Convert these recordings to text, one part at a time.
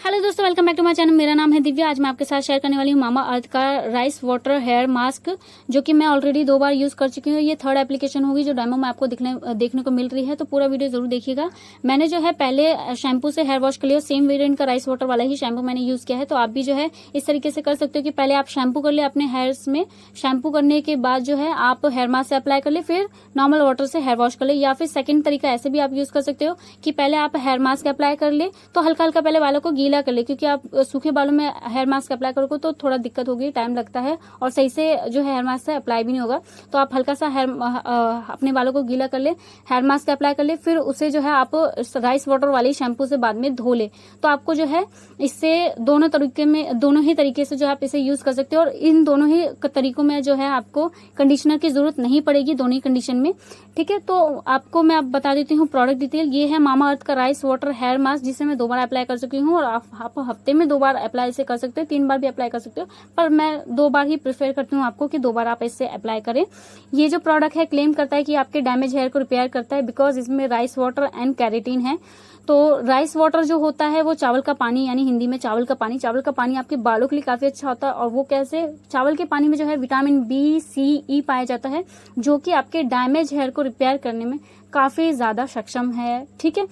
Hello दोस्तों, welcome back to my channel. मेरा नाम है दिव्या। आज मैं आपके साथ शेयर करने वाली हूँ मामा अर्थ का राइस वाटर हेयर मास्क, जो कि मैं ऑलरेडी 2 बार यूज कर चुकी हूँ। ये 3rd एप्लीकेशन होगी जो डेमो में आपको देखने को मिल रही है, तो पूरा वीडियो जरूर देखिएगा। मैंने जो है पहले शैम्पू से हेयर वॉश कर लिया, सेम वेरिएंट का राइस वाटर वाला ही शैम्पू मैंने यूज किया है। तो आप भी जो है इस तरीके से कर सकते हो कि पहले आप शैम्पू कर ले अपने हेयर्स में, शैम्पू करने के बाद जो है आप हेयर मास्क से अप्लाई कर ले, फिर नॉर्मल वाटर से हेयर वॉश कर ले। या फिर सेकंड तरीका ऐसे भी आप यूज कर सकते हो कि पहले आप हेयर मास्क अप्लाई कर ले, तो हल्का हल्का पहले बालों को गीला कर ले, क्योंकि आप सूखे बालों में हेयर मास्क अप्लाई करोगे तो थोड़ा दिक्कत होगी, टाइम लगता है और सही से जो है हेयर मास्क से अप्लाई भी नहीं होगा। तो आप हल्का सा अपने बालों को गीला कर ले, हेयर मास्क अप्लाई कर ले, फिर उसे जो है आप राइस वाटर वाली शैम्पू से बाद में धो ले। तो आपको जो है इससे दोनों ही तरीके से जो आप इसे यूज कर सकते हो। और इन दोनों ही तरीकों में जो है आपको कंडीशनर की जरूरत नहीं पड़ेगी, दोनों ही कंडीशन में। ठीक है, तो आपको मैं अब बता देती हूँ प्रोडक्ट डिटेल। ये है मामाअर्थ का राइस वाटर हेयर मास्क, जिसे मैं 2 बार अप्लाई कर चुकी हूँ। और आप हफ्ते में 2 बार अप्लाई इसे कर सकते हो, 3 बार भी अप्लाई कर सकते हो, पर मैं 2 बार ही प्रेफर करती हूँ आपको कि 2 बार आप इससे अप्लाई करें। ये जो प्रोडक्ट है क्लेम करता है कि आपके डैमेज हेयर को रिपेयर करता है, बिकॉज इसमें राइस वाटर एंड कैरेटीन है। तो राइस वाटर जो होता है वो चावल का पानी, यानी हिंदी में चावल का पानी आपके बालों के लिए काफी अच्छा होता है। और वो कैसे, चावल के पानी में जो है विटामिन बी, सी, ई पाया जाता है, जो कि आपके डैमेज हेयर को रिपेयर करने में काफी ज्यादा सक्षम है। ठीक है,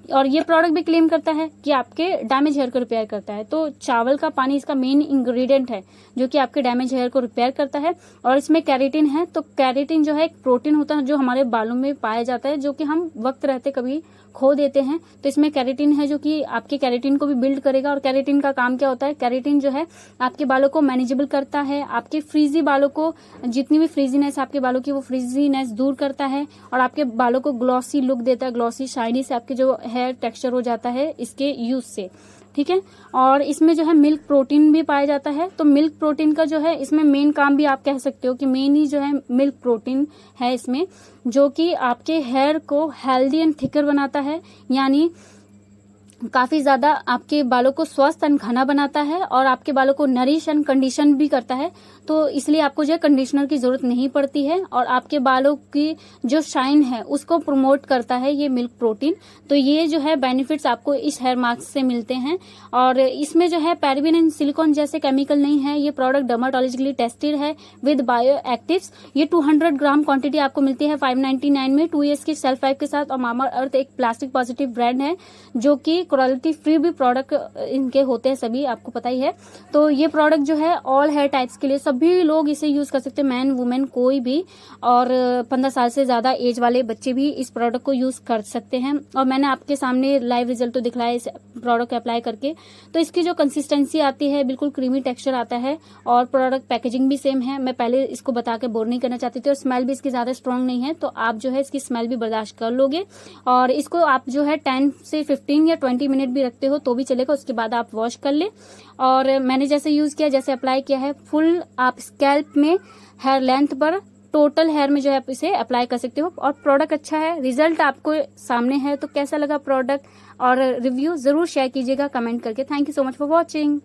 और ये प्रोडक्ट भी क्लेम करता है कि आपके डैमेज हेयर को रिपेयर करता है। तो चावल का पानी इसका मेन इंग्रेडिएंट है, जो कि आपके डैमेज हेयर को रिपेयर करता है। और इसमें कैरेटीन है, तो कैरेटीन जो है एक प्रोटीन होता है जो हमारे बालों में पाया जाता है, जो कि हम वक्त रहते कभी खो देते हैं। तो इसमें कैरेटीन है जो कि आपके कैरेटीन को भी बिल्ड करेगा। और कैरेटीन का काम क्या होता है, कैरेटीन जो है आपके बालों को मैनेजेबल करता है, आपके फ्रीजी बालों को, जितनी भी फ्रीजीनेस आपके बालों की, वो फ्रीजीनेस दूर करता है और आपके बालों को ग्लॉसी लुक देता है, ग्लॉसी शाइनी से आपके जो हेयर टेक्सचर हो जाता है इसके यूज से। ठीक है, और इसमें जो है मिल्क प्रोटीन भी पाया जाता है। तो मिल्क प्रोटीन का जो है इसमें मेन काम भी आप कह सकते हो कि मेन ही जो है मिल्क प्रोटीन है इसमें, जो कि आपके हेयर को हेल्दी एंड थिकर बनाता है, यानी काफी ज्यादा आपके बालों को स्वस्थ एंड घना बनाता है और आपके बालों को नरिश एंड कंडीशन भी करता है। तो इसलिए आपको जो है कंडीशनर की जरूरत नहीं पड़ती है, और आपके बालों की जो शाइन है उसको प्रमोट करता है ये मिल्क प्रोटीन। तो ये जो है बेनिफिट्स आपको इस हेयर मास्क से मिलते हैं। और इसमें जो है पैराबेन एंड सिलिकॉन जैसे केमिकल नहीं है। ये प्रोडक्ट डर्माटोलॉजिकली टेस्टेड है विद बायो एक्टिव्स। ये 200 ग्राम क्वांटिटी आपको मिलती है 599 में, 2 years की शेल्फ लाइफ के साथ। और मामाअर्थ एक प्लास्टिक पॉजिटिव ब्रांड है, जो कि क्वालिटी फ्री भी प्रोडक्ट इनके होते हैं सभी, आपको पता ही है। तो ये प्रोडक्ट जो है ऑल हेयर टाइप्स के लिए, सभी लोग इसे यूज कर सकते हैं, मैन वुमेन कोई भी। और 15 साल से ज्यादा एज वाले बच्चे भी इस प्रोडक्ट को यूज कर सकते हैं। और मैंने आपके सामने लाइव रिजल्ट तो दिखलाया इस प्रोडक्ट अप्लाई करके। तो इसकी जो कंसिस्टेंसी आती है बिल्कुल क्रीमी टेक्सचर आता है, और प्रोडक्ट पैकेजिंग भी सेम है। मैं पहले इसको बता के बोर नहीं करना चाहती थी। और स्मेल भी इसकी ज्यादा स्ट्रांग नहीं है, तो आप जो है इसकी स्मेल भी बर्दाश्त कर लोगे। और इसको आप जो है 10 से 15 या 20 मिनट भी रखते हो तो भी चलेगा, उसके बाद आप वॉश कर ले। और मैंने जैसे यूज किया, जैसे अप्लाई किया है, फुल आप स्कैल्प में हेयर लेंथ पर, टोटल हेयर में जो है आप इसे अप्लाई कर सकते हो। और प्रोडक्ट अच्छा है, रिजल्ट आपको सामने है। तो कैसा लगा प्रोडक्ट और रिव्यू जरूर शेयर कीजिएगा कमेंट करके। Thank you so much for watching.